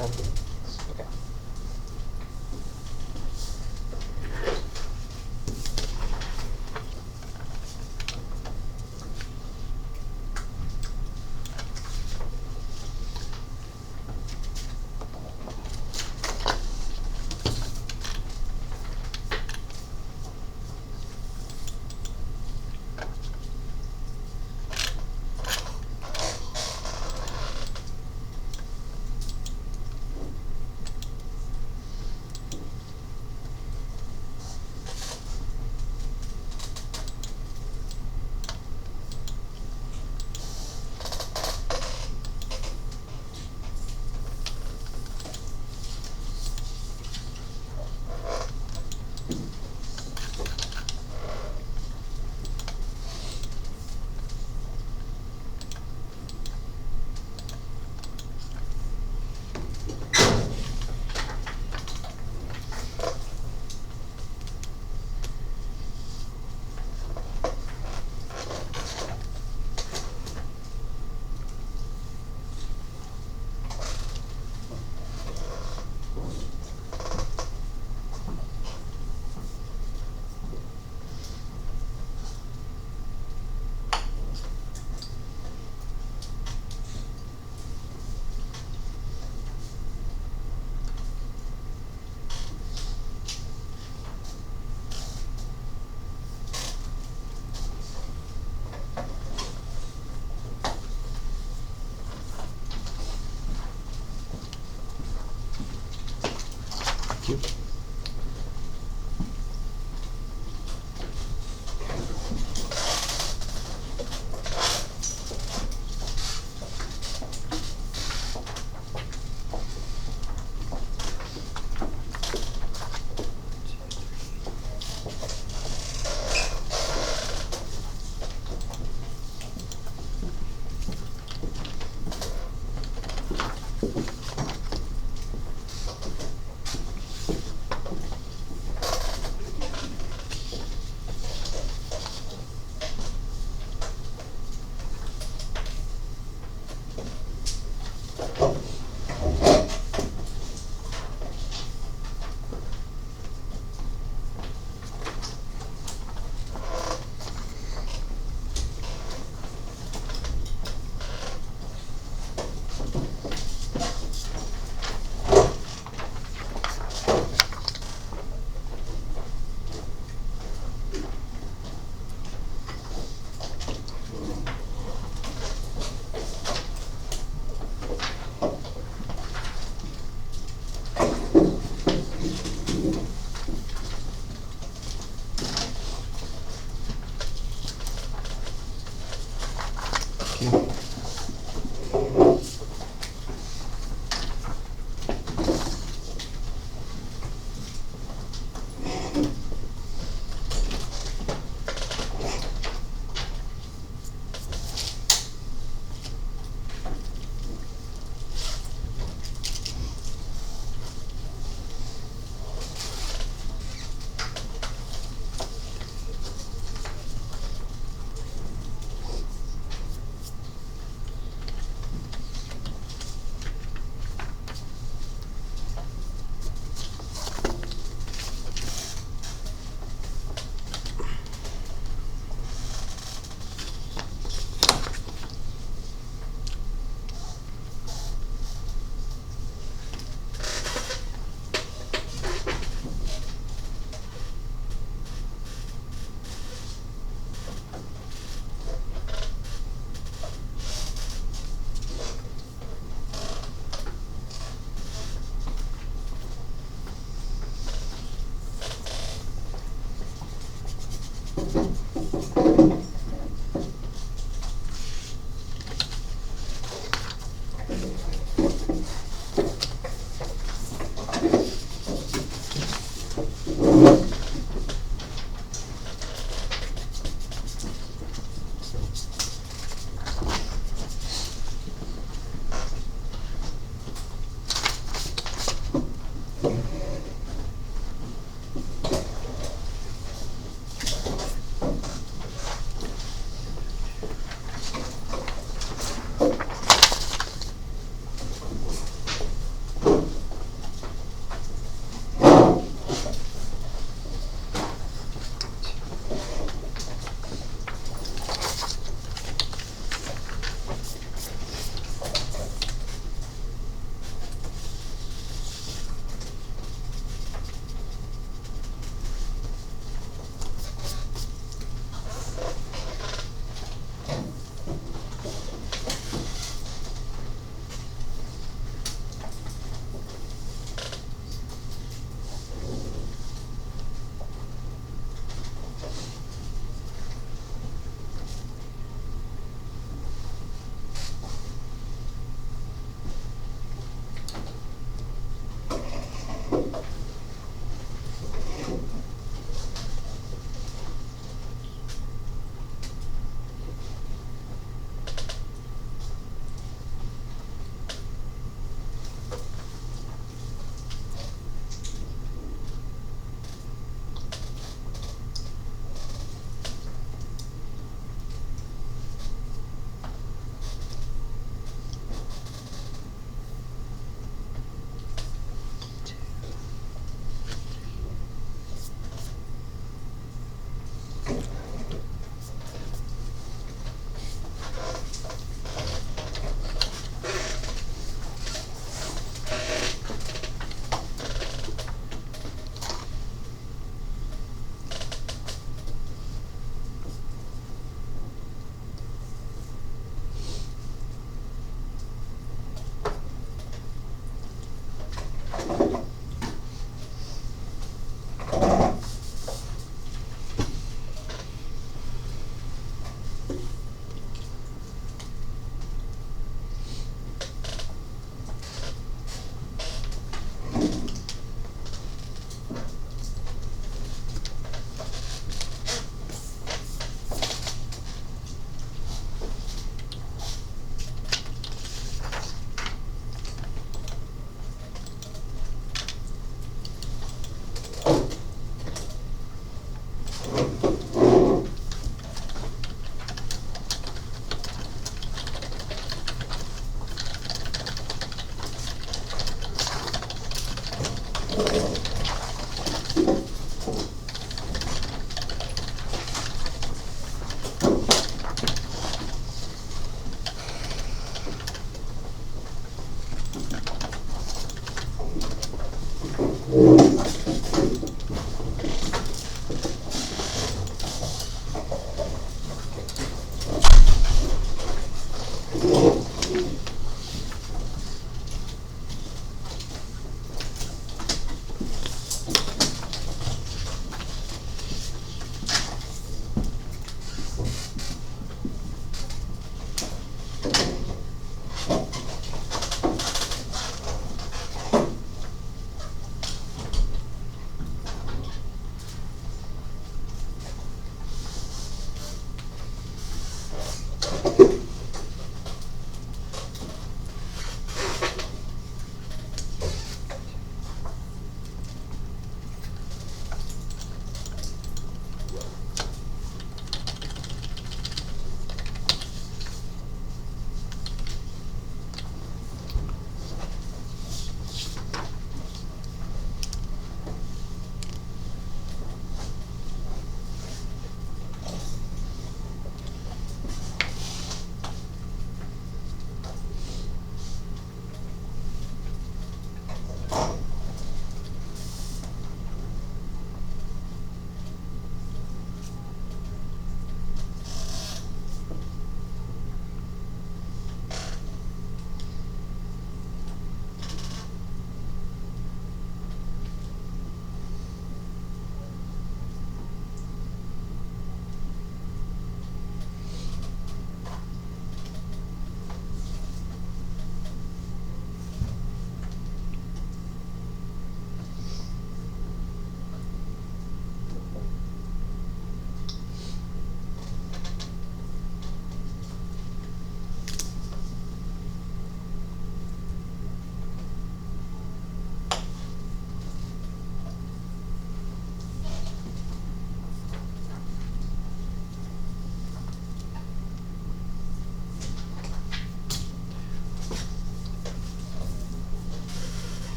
Okay. Thank you. Thank you.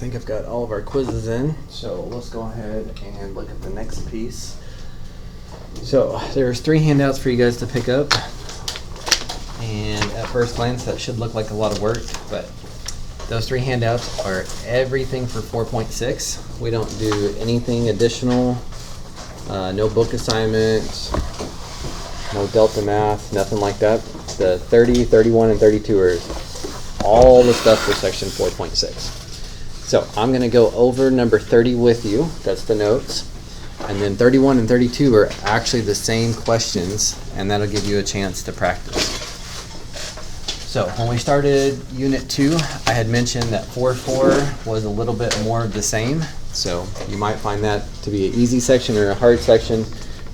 think I've got all of our quizzes in, so let's go ahead and look at the next piece. So there's 3 handouts for you guys to pick up, and at first glance that should look like a lot of work, but those 3 handouts are everything for 4.6. We don't do anything additional, no book assignments, no Delta Math, nothing like that. The 30, 31, and 32 are all the stuff for section 4.6. So I'm going to go over number 30 with you. That's the notes. And then 31 and 32 are actually the same questions, and that'll give you a chance to practice. So when we started Unit 2, I had mentioned that 4.4 was a little bit more of the same. So you might find that to be an easy section or a hard section,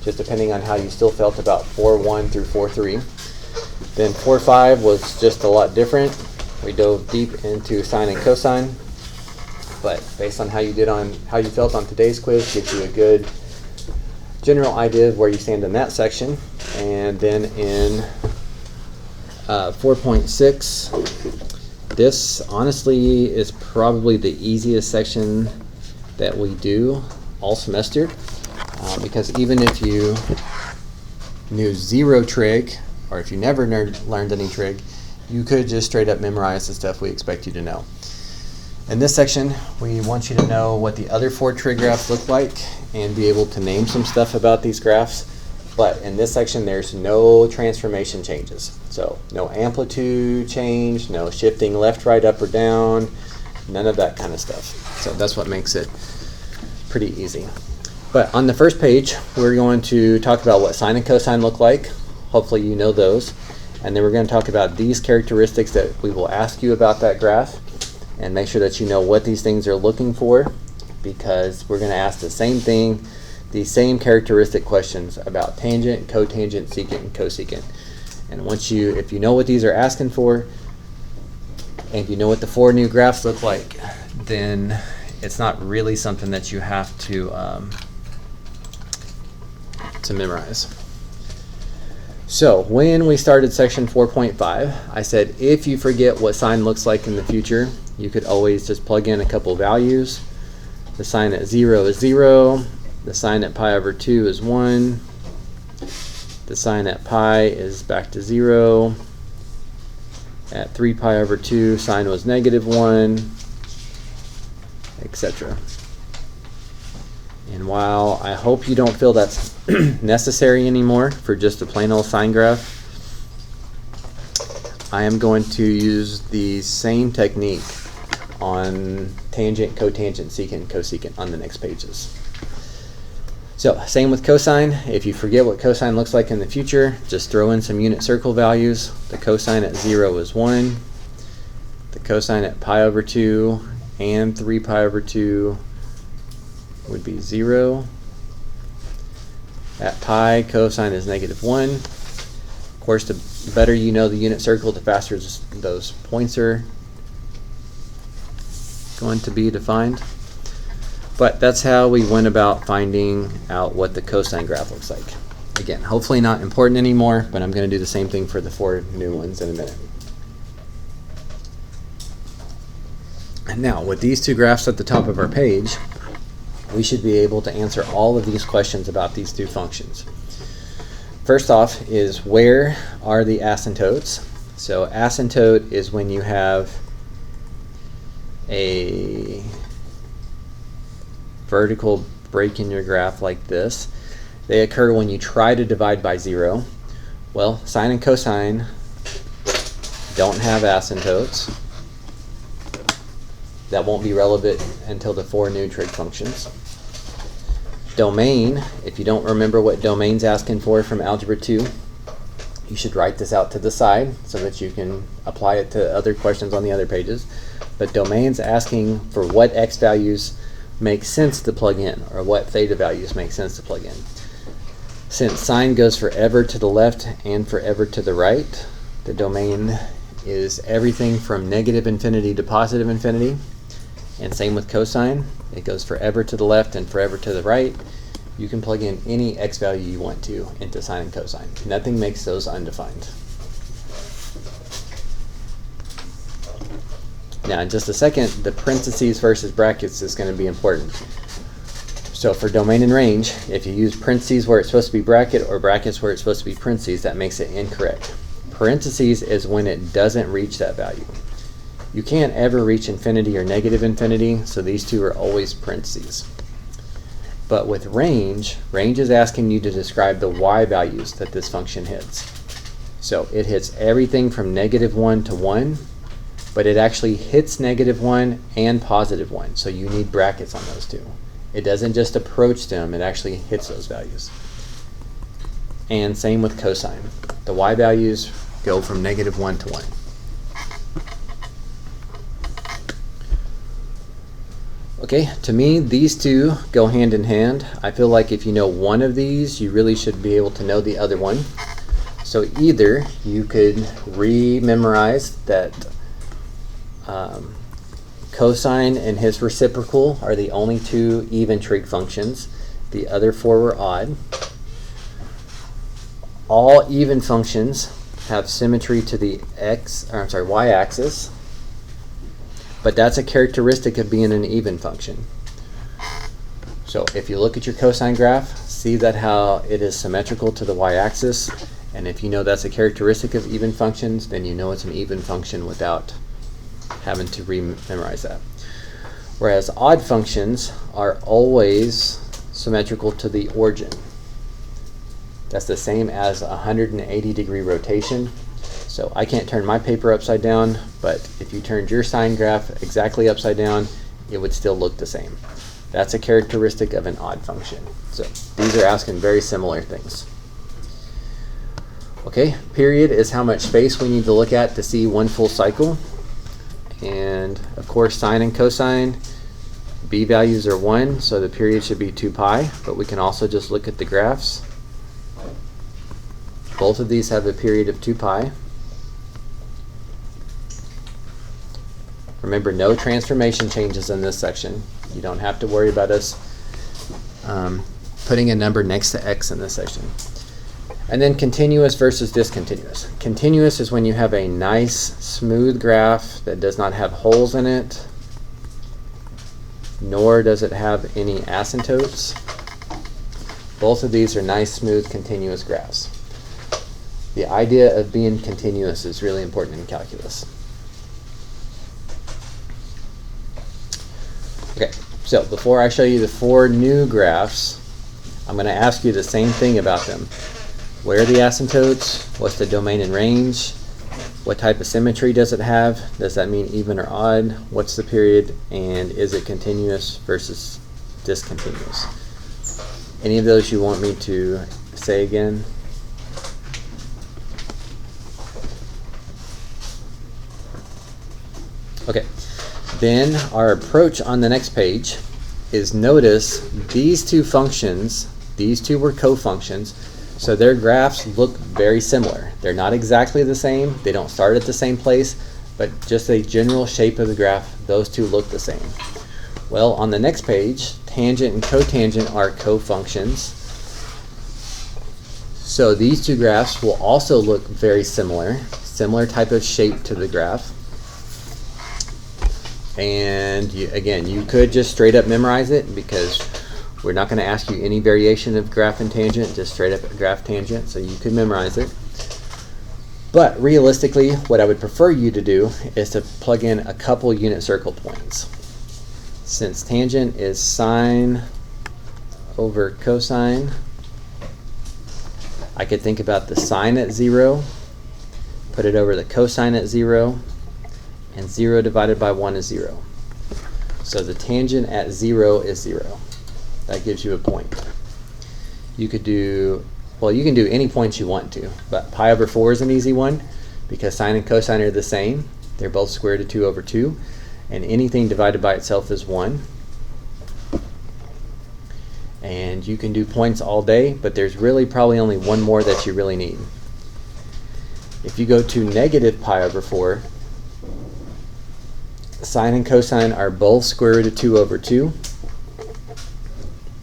just depending on how you still felt about 4.1 through 4.3. Then 4.5 was just a lot different. We dove deep into sine and cosine, but based on how you felt on today's quiz, gives you a good general idea of where you stand in that section. And then in 4.6, this honestly is probably the easiest section that we do all semester, because even if you knew 0 trig, or if you never learned any trig, you could just straight up memorize the stuff we expect you to know. In this section, we want you to know what the other 4 trig graphs look like and be able to name some stuff about these graphs. But in this section, there's no transformation changes. So no amplitude change, no shifting left, right, up, or down, none of that kind of stuff. So that's what makes it pretty easy. But on the first page, we're going to talk about what sine and cosine look like. Hopefully you know those. And then we're going to talk about these characteristics that we will ask you about that graph, and make sure that you know what these things are looking for, because we're going to ask the same thing, these same characteristic questions about tangent, cotangent, secant, and cosecant. And if you know what these are asking for, and you know what the 4 new graphs look like, then it's not really something that you have to memorize. So when we started section 4.5, I said if you forget what sine looks like in the future, you could always just plug in a couple values. The sine at 0 is 0. The sine at pi over 2 is 1. The sine at pi is back to 0. At 3 pi over 2, sine was -1, etc. And while I hope you don't feel that's necessary anymore for just a plain old sine graph, I am going to use the same technique on tangent, cotangent, secant, cosecant on the next pages. So same with cosine. If you forget what cosine looks like in the future, just throw in some unit circle values. The cosine at 0 is 1. The cosine at pi over 2 and 3 pi over 2 would be 0. At pi, cosine is -1. Of course, the better you know the unit circle, the faster those points are going to be defined. But that's how we went about finding out what the cosine graph looks like. Again, hopefully not important anymore, but I'm going to do the same thing for the 4 new ones in a minute. And now, with these 2 graphs at the top of our page, we should be able to answer all of these questions about these 2 functions. First off is, where are the asymptotes? So asymptote is when you have a vertical break in your graph like this. They occur when you try to divide by 0. Well, sine and cosine don't have asymptotes. That won't be relevant until the 4 new trig functions. Domain, if you don't remember what domain's asking for from Algebra 2, you should write this out to the side so that you can apply it to other questions on the other pages. But domain's asking for what x values make sense to plug in, or what theta values make sense to plug in. Since sine goes forever to the left and forever to the right, the domain is everything from -infinity to +infinity. And same with cosine. It goes forever to the left and forever to the right. You can plug in any x value you want to into sine and cosine. Nothing makes those undefined. Now in just a second, the parentheses versus brackets is going to be important. So for domain and range, if you use parentheses where it's supposed to be bracket or brackets where it's supposed to be parentheses, that makes it incorrect. Parentheses is when it doesn't reach that value. You can't ever reach infinity or negative infinity, so these two are always parentheses. But with range is asking you to describe the y values that this function hits. So it hits everything from -1 to 1, but it actually hits -1 and +1, so you need brackets on those two. It doesn't just approach them, it actually hits those values. And same with cosine. The y values go from -1 to 1. Okay, to me, these two go hand in hand. I feel like if you know one of these, you really should be able to know the other one. So either you could re-memorize that cosine and his reciprocal are the only two even trig functions. The other four were odd. All even functions have symmetry to the y-axis. But that's a characteristic of being an even function. So if you look at your cosine graph, see that how it is symmetrical to the y-axis, and if you know that's a characteristic of even functions, then you know it's an even function without having to re-memorize that. Whereas odd functions are always symmetrical to the origin. That's the same as a 180-degree rotation. So I can't turn my paper upside down, but if you turned your sine graph exactly upside down, it would still look the same. That's a characteristic of an odd function. So these are asking very similar things. Okay, period is how much space we need to look at to see one full cycle. And of course, sine and cosine, b values are 1, so the period should be 2 pi, but we can also just look at the graphs. Both of these have a period of 2 pi. Remember, no transformation changes in this section. You don't have to worry about us putting a number next to x in this section. And then continuous versus discontinuous. Continuous is when you have a nice, smooth graph that does not have holes in it, nor does it have any asymptotes. Both of these are nice, smooth, continuous graphs. The idea of being continuous is really important in calculus. Okay, so before I show you the 4 new graphs, I'm going to ask you the same thing about them. Where are the asymptotes? What's the domain and range? What type of symmetry does it have? Does that mean even or odd? What's the period? And is it continuous versus discontinuous? Any of those you want me to say again? Okay, then our approach on the next page is notice these two functions, these two were co-functions, so their graphs look very similar. They're not exactly the same, they don't start at the same place, but just a general shape of the graph, those two look the same. Well, on the next page, tangent and cotangent are co-functions. So these two graphs will also look very similar, similar type of shape to the graph. And again, you could just straight up memorize it because we're not going to ask you any variation of graph and tangent, just straight up graph tangent, so you could memorize it. But realistically, what I would prefer you to do is to plug in a couple unit circle points. Since tangent is sine over cosine, I could think about the sine at 0, put it over the cosine at 0, and 0 divided by 1 is 0. So the tangent at 0 is 0. That gives you a point. You could do, well, you can do any points you want to, but pi over 4 is an easy one because sine and cosine are the same. They're both square root of 2 over 2, and anything divided by itself is 1. And you can do points all day, but there's really probably only one more that you really need. If you go to negative pi over 4, sine and cosine are both square root of 2 over 2,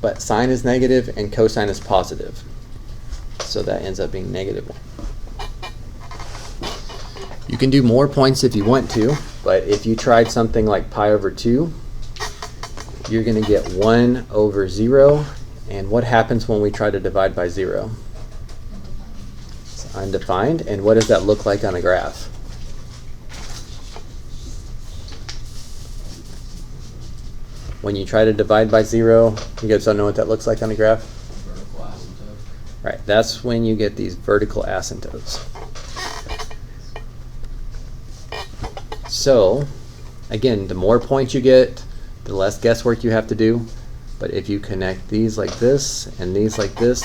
but sine is negative and cosine is positive. So that ends up being -1. You can do more points if you want to, But if you tried something like pi over 2, you're going to get 1 over 0. And what happens when we try to divide by 0? It's undefined. And what does that look like on a graph? When you try to divide by 0, you guys don't know what that looks like on a graph? Vertical asymptote. Right, that's when you get these vertical asymptotes. So, again, the more points you get, the less guesswork you have to do. But if you connect these like this and these like this,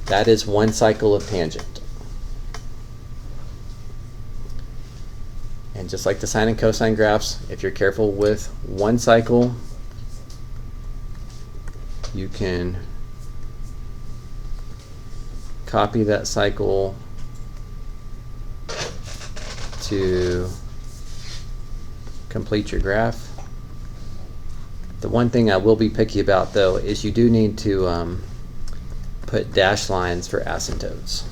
that is one cycle of tangent. And just like the sine and cosine graphs, if you're careful with one cycle, you can copy that cycle to complete your graph. The one thing I will be picky about, though, is you do need to put dashed lines for asymptotes.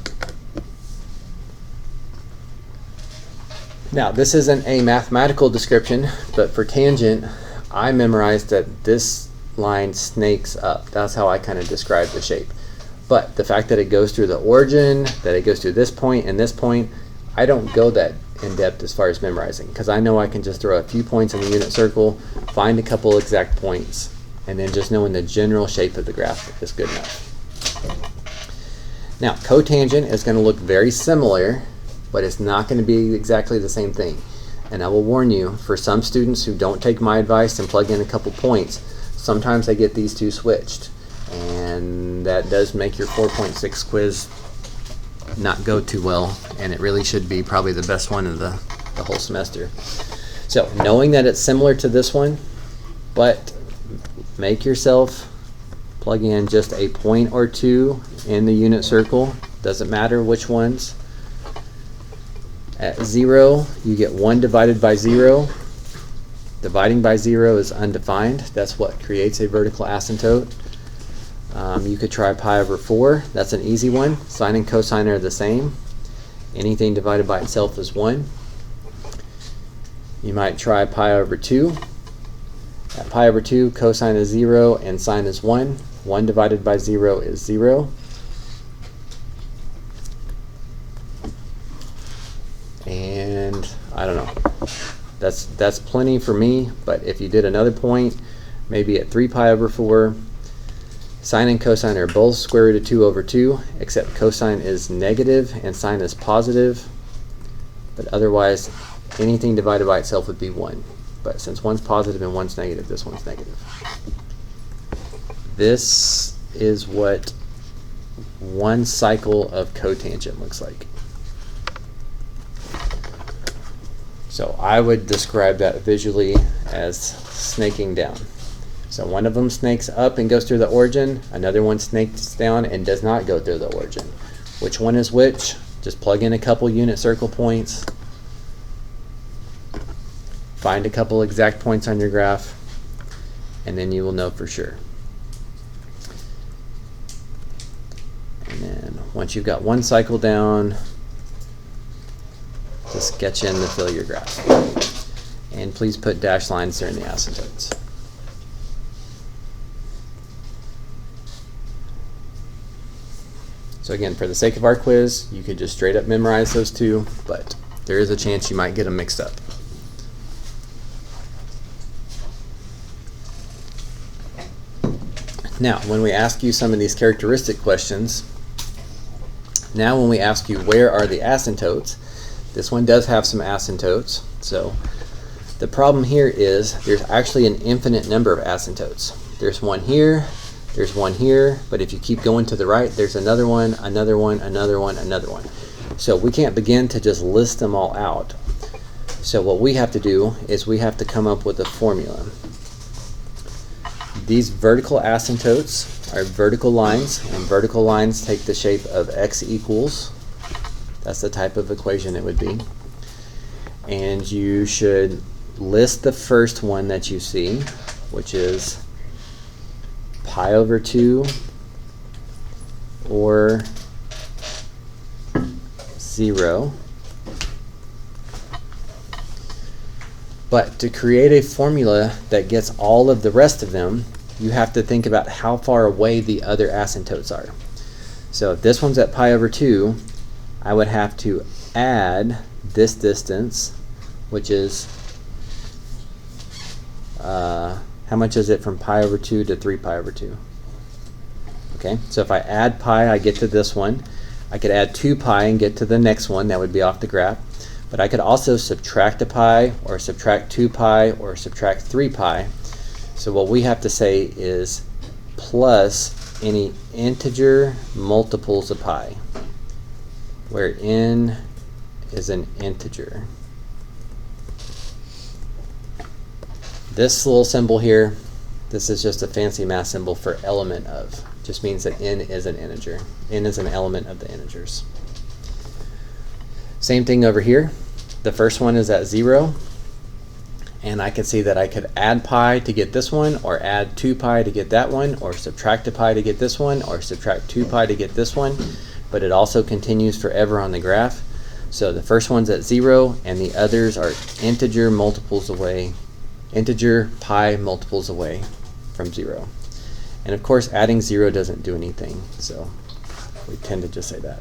Now, this isn't a mathematical description, but for tangent, I memorized that this line snakes up. That's how I kind of describe the shape. But the fact that it goes through the origin, that it goes through this point and this point, I don't go that in depth as far as memorizing, because I know I can just throw a few points in the unit circle, find a couple exact points, and then just knowing the general shape of the graph is good enough. Now, cotangent is going to look very similar, but it's not going to be exactly the same thing. And I will warn you, for some students who don't take my advice and plug in a couple points, sometimes they get these two switched, and that does make your 4.6 quiz not go too well, and it really should be probably the best one of the whole semester. So knowing that it's similar to this one, but make yourself plug in just a point or two in the unit circle, doesn't matter which ones. At 0, you get 1 divided by 0. Dividing by 0 is undefined. That's what creates a vertical asymptote. You could try pi over 4. That's an easy one. Sine and cosine are the same. Anything divided by itself is 1. You might try pi over 2. At pi over 2, cosine is 0 and sine is 1. 1 divided by 0 is 0. And I don't know. That's plenty for me, but if you did another point, maybe at 3 pi over 4, sine and cosine are both square root of 2 over 2, except cosine is negative and sine is positive. But otherwise, anything divided by itself would be 1. But since one's positive and one's negative, this one's negative. This is what one cycle of cotangent looks like. So I would describe that visually as snaking down. So one of them snakes up and goes through the origin, another one snakes down and does not go through the origin. Which one is which? Just plug in a couple unit circle points, find a couple exact points on your graph, and then you will know for sure. And then once you've got one cycle down, just sketch in to fill your graph. And please put dashed lines during the asymptotes. So again, for the sake of our quiz, you could just straight up memorize those two, but there is a chance you might get them mixed up. Now, when we ask you some of these characteristic questions, now when we ask you where are the asymptotes, this one does have some asymptotes. So the problem here is there's actually an infinite number of asymptotes. There's one here, there's one here, but if you keep going to the right, there's another one, another one, another one, another one. So we can't begin to just list them all out. So what we have to do is we have to come up with a formula. These vertical asymptotes are vertical lines, and vertical lines take the shape of x equals. That's the type of equation it would be. And you should list the first one that you see, which is pi over 2 or 0. But to create a formula that gets all of the rest of them, you have to think about how far away the other asymptotes are. So if this one's at pi over 2, I would have to add this distance, which is, how much is it from pi over 2 to 3 pi over 2? Okay, so if I add pi, I get to this one. I could add 2 pi and get to the next one. That would be off the graph. But I could also subtract a pi, or subtract 2 pi, or subtract 3 pi. So what we have to say is plus any integer multiples of pi, where n is an integer. This little symbol here, this is just a fancy math symbol for element of. Just means that n is an integer. N is an element of the integers. Same thing over here. The first one is at 0. And I can see that I could add pi to get this one, or add 2 pi to get that one, or subtract a pi to get this one, or subtract 2 pi to get this one. But it also continues forever on the graph. So the first one's at 0, and the others are integer multiples away, integer pi multiples away from 0. And of course, adding 0 doesn't do anything, so we tend to just say that.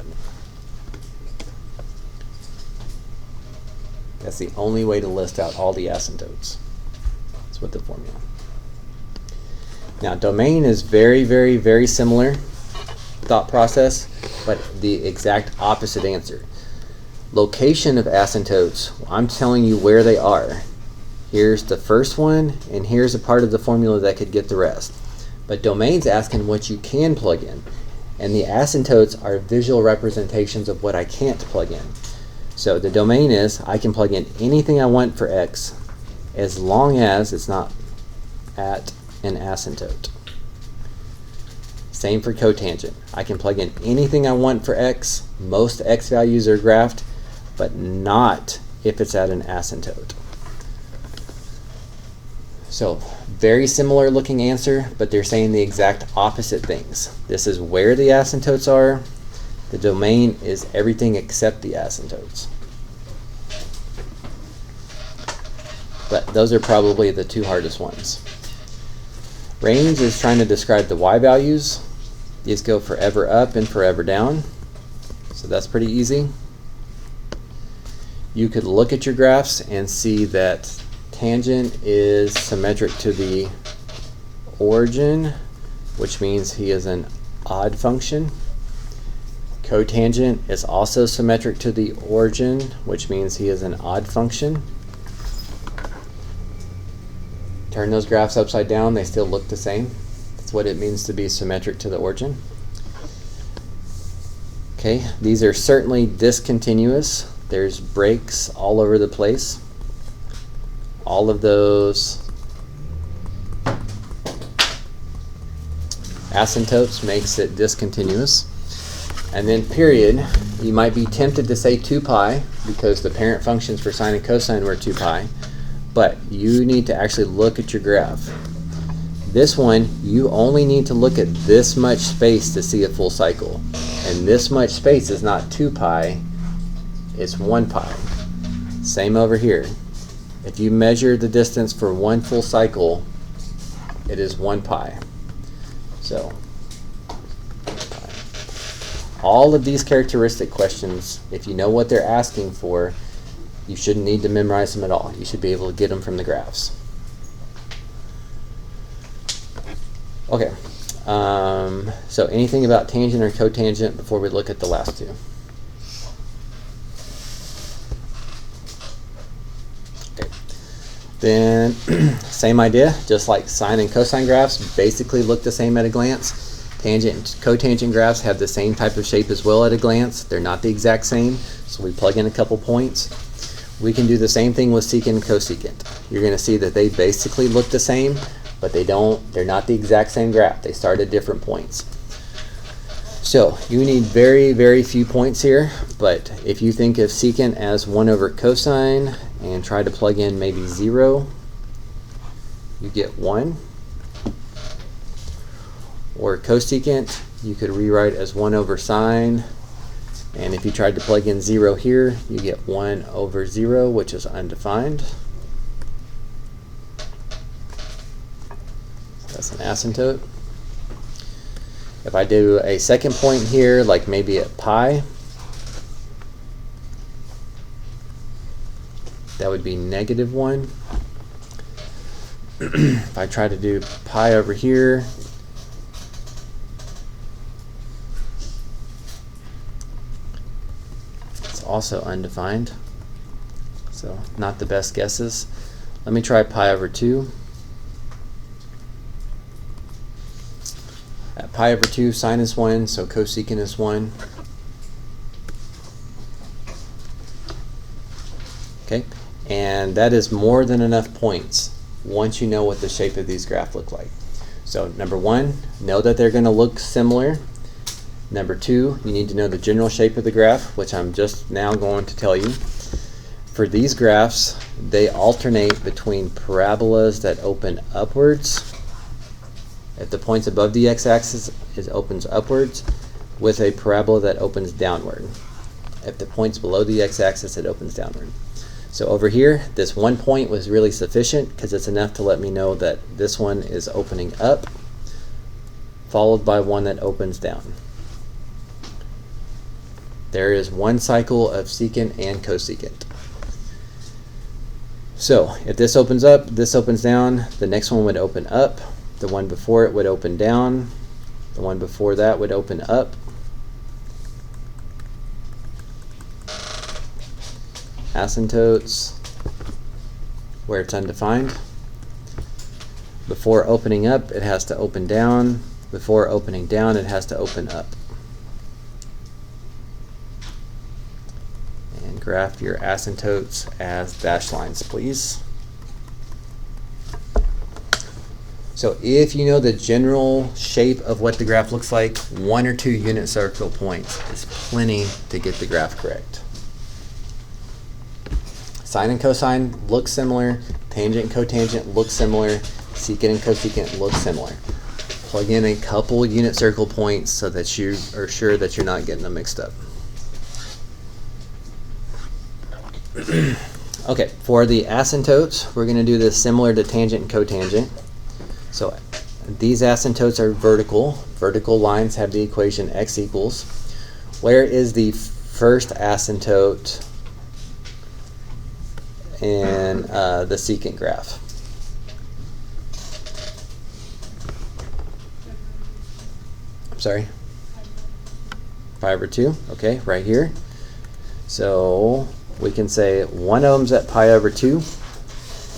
That's the only way to list out all the asymptotes. That's what the formula. Now, domain is very, very, very similar thought process, but the exact opposite answer. Location of asymptotes, I'm telling you where they are. Here's the first one, and here's a part of the formula that could get the rest. But domain's asking what you can plug in, and the asymptotes are visual representations of what I can't plug in. So the domain is, I can plug in anything I want for x as long as it's not at an asymptote. Same for cotangent. I can plug in anything I want for x. Most x values are graphed, but not if it's at an asymptote. So very similar looking answer, but they're saying the exact opposite things. This is where the asymptotes are. The domain is everything except the asymptotes. But those are probably the two hardest ones. Range is trying to describe the y values. These go forever up and forever down. So that's pretty easy. You could look at your graphs and see that tangent is symmetric to the origin, which means he is an odd function. Cotangent is also symmetric to the origin, which means he is an odd function. Turn those graphs upside down, they still look the same. That's what it means to be symmetric to the origin. Okay, these are certainly discontinuous. There's breaks all over the place. All of those asymptotes makes it discontinuous. And then period, you might be tempted to say 2 pi because the parent functions for sine and cosine were 2 pi, but you need to actually look at your graph. This one, you only need to look at this much space to see a full cycle. And this much space is not 2 pi, it's 1 pi. Same over here. If you measure the distance for one full cycle, it is 1 pi. So, all of these characteristic questions, if you know what they're asking for, you shouldn't need to memorize them at all. You should be able to get them from the graphs. Okay, so anything about tangent or cotangent before we look at the last two? Okay, then same idea, just like sine and cosine graphs basically look the same at a glance. Tangent and cotangent graphs have the same type of shape as well at a glance. They're not the exact same, so we plug in a couple points. We can do the same thing with secant and cosecant. You're going to see that they basically look the same, but they're not the exact same graph. They start at different points. So you need very, very few points here, but if you think of secant as 1 over cosine and try to plug in maybe 0, you get 1. Or cosecant, you could rewrite as 1 over sine, and if you tried to plug in 0 here, you get 1 over 0, which is undefined. as an asymptote. If I do a second point here, like maybe at pi, that would be -1. If I try to do pi over here, it's also undefined, so not the best guesses. Let me try pi over 2. At pi over 2, sine is 1, so cosecant is 1. Okay, and that is more than enough points once you know what the shape of these graphs look like. So number 1, know that they're going to look similar. Number 2, you need to know the general shape of the graph, which I'm just now going to tell you. For these graphs, they alternate between parabolas that open upwards. If the point's above the x-axis, it opens upwards, with a parabola that opens downward. If the point's below the x-axis, it opens downward. So over here, this 1 point was really sufficient because it's enough to let me know that this one is opening up, followed by one that opens down. There is one cycle of secant and cosecant. So if this opens up, this opens down, the next one would open up, the one before it would open down, the one before that would open up, asymptotes where it's undefined. Before opening up, it has to open down. Before opening down, it has to open up. And graph your asymptotes as dashed lines, please. So if you know the general shape of what the graph looks like, 1 or 2 unit circle points is plenty to get the graph correct. Sine and cosine look similar, tangent and cotangent look similar, secant and cosecant look similar. Plug in a couple unit circle points so that you are sure that you're not getting them mixed up. Okay, for the asymptotes, we're going to do this similar to tangent and cotangent. So these asymptotes are vertical. Vertical lines have the equation x equals. Where is the first asymptote in the secant graph? I'm sorry? Pi over 2. Okay, right here. So we can say 1 ohm's at pi over 2.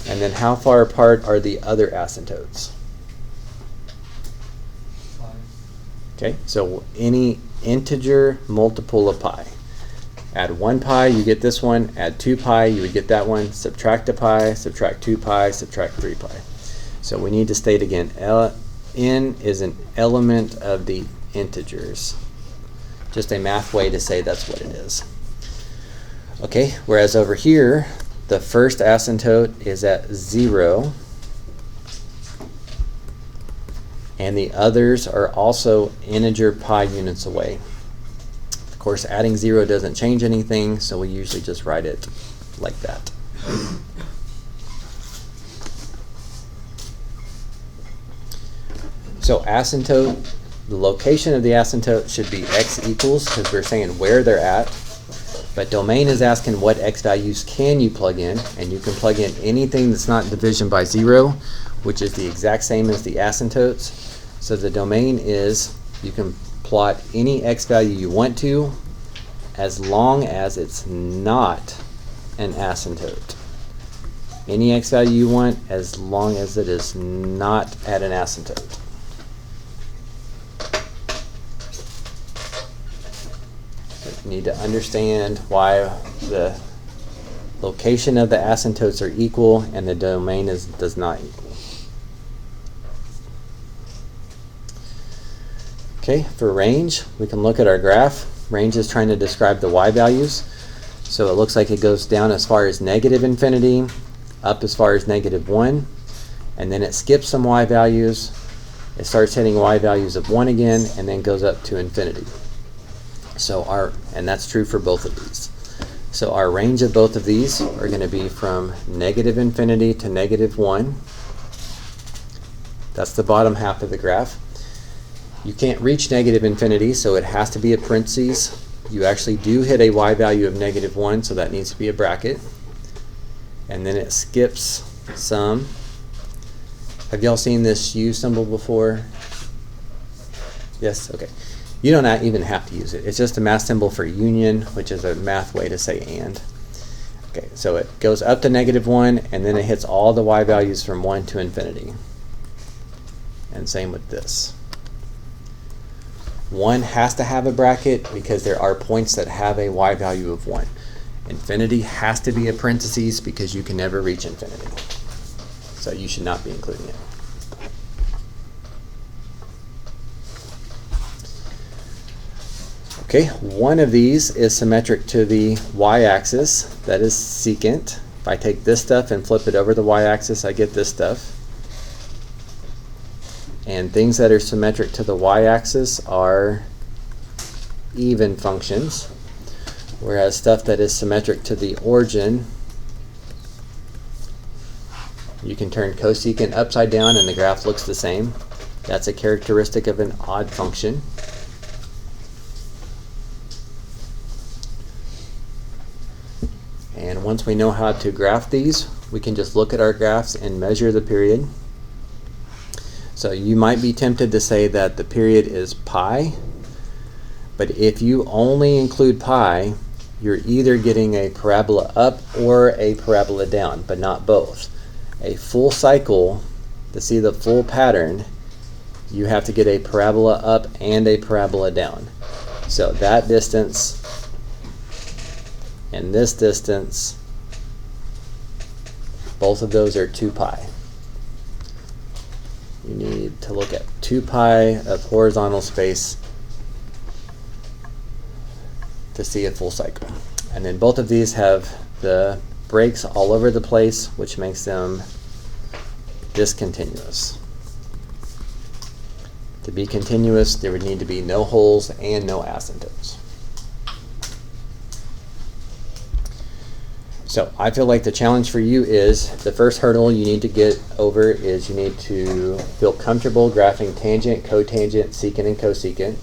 And then how far apart are the other asymptotes? Okay, so any integer multiple of pi. Add 1 pi, you get this one. Add 2 pi, you would get that one. Subtract a pi, subtract 2 pi, subtract 3 pi. So we need to state again, n is an element of the integers. Just a math way to say that's what it is. Okay, whereas over here, the first asymptote is at 0. And the others are also integer pi units away. Of course, adding 0 doesn't change anything, so we usually just write it like that. So asymptote, the location of the asymptote should be x equals, because we're saying where they're at. But domain is asking what x values can you plug in, and you can plug in anything that's not division by 0, which is the exact same as the asymptotes. So the domain is, you can plot any x value you want to, as long as it's not an asymptote. Any x value you want, as long as it is not at an asymptote. You need to understand why the location of the asymptotes are equal and the domain does not equal. Okay, for range, we can look at our graph. Range is trying to describe the y values. So it looks like it goes down as far as -infinity, up as far as -1, and then it skips some y values. It starts hitting y values of 1 again, and then goes up to infinity. So and that's true for both of these. So our range of both of these are going to be from -infinity to -1. That's the bottom half of the graph. You can't reach negative infinity, so it has to be a parentheses. You actually do hit a y value of -1, so that needs to be a bracket. And then it skips some. Have y'all seen this U symbol before? Yes? Okay. You don't even have to use it. It's just a math symbol for union, which is a math way to say and. Okay, so it goes up to -1, and then it hits all the y values from 1 to infinity. And same with this. 1 has to have a bracket because there are points that have a y value of 1. Infinity has to be a parentheses because you can never reach infinity. So you should not be including it. Okay, one of these is symmetric to the y-axis. That is secant. If I take this stuff and flip it over the y-axis, I get this stuff. And things that are symmetric to the y-axis are even functions, whereas stuff that is symmetric to the origin, you can turn cosecant upside down and the graph looks the same. That's a characteristic of an odd function. And once we know how to graph these, we can just look at our graphs and measure the period. So you might be tempted to say that the period is pi, but if you only include pi, you're either getting a parabola up or a parabola down, but not both. A full cycle, to see the full pattern, you have to get a parabola up and a parabola down. So that distance and this distance, both of those are 2 pi. You need to look at 2 pi of horizontal space to see a full cycle. And then both of these have the breaks all over the place, which makes them discontinuous. To be continuous, there would need to be no holes and no asymptotes. So I feel like the challenge for you is the first hurdle you need to get over is you need to feel comfortable graphing tangent, cotangent, secant, and cosecant.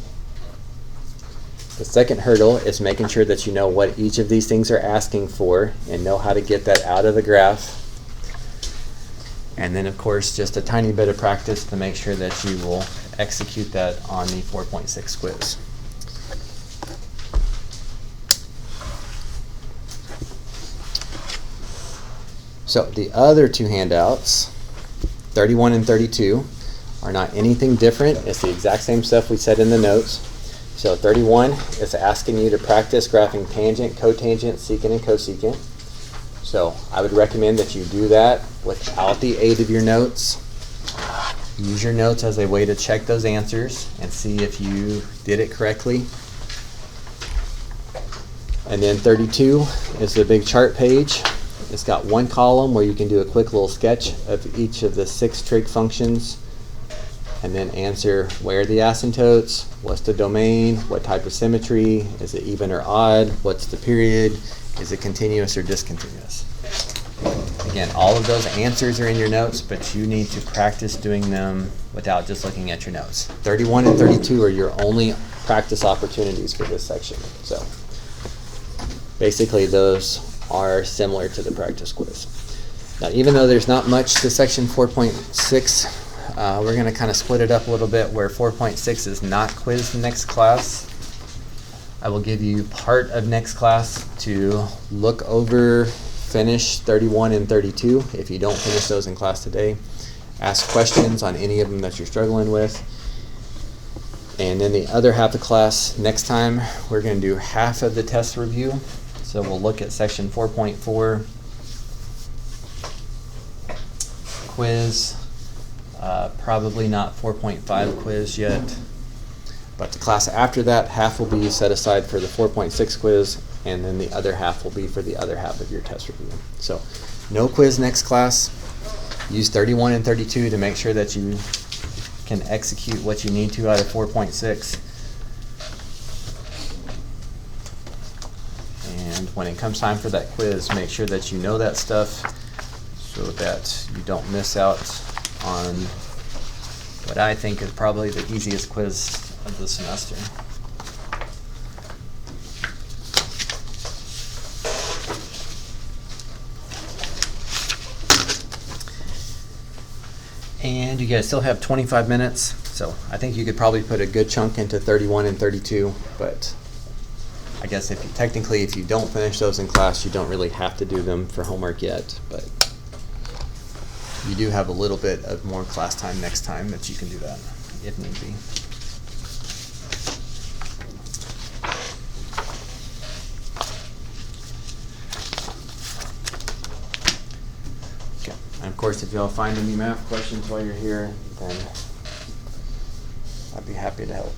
The second hurdle is making sure that you know what each of these things are asking for and know how to get that out of the graph. And then of course just a tiny bit of practice to make sure that you will execute that on the 4.6 quiz. So the other two handouts, 31 and 32, are not anything different. It's the exact same stuff we said in the notes. So 31 is asking you to practice graphing tangent, cotangent, secant, and cosecant. So I would recommend that you do that without the aid of your notes. Use your notes as a way to check those answers and see if you did it correctly. And then 32 is the big chart page. It's got one column where you can do a quick little sketch of each of the 6 trig functions and then answer where are the asymptotes, what's the domain, what type of symmetry, is it even or odd, what's the period, is it continuous or discontinuous. Again, all of those answers are in your notes, but you need to practice doing them without just looking at your notes. 31 and 32 are your only practice opportunities for this section. So basically those are similar to the practice quiz. Now, even though there's not much to section 4.6, we're going to kind of split it up a little bit where 4.6 is not quizzed next class. I will give you part of next class to look over, finish 31 and 32. If you don't finish those in class today, ask questions on any of them that you're struggling with. And then the other half of class, next time, we're going to do half of the test review. So we'll look at section 4.4 quiz, probably not 4.5 quiz yet, but the class after that, half will be set aside for the 4.6 quiz, and then the other half will be for the other half of your test review. So no quiz next class. Use 31 and 32 to make sure that you can execute what you need to out of 4.6. And when it comes time for that quiz, make sure that you know that stuff so that you don't miss out on what I think is probably the easiest quiz of the semester. And you guys still have 25 minutes, so I think you could probably put a good chunk into 31 and 32, but I guess if you don't finish those in class, you don't really have to do them for homework yet, but you do have a little bit of more class time next time that you can do that if need be. And of course, if y'all find any math questions while you're here, then I'd be happy to help.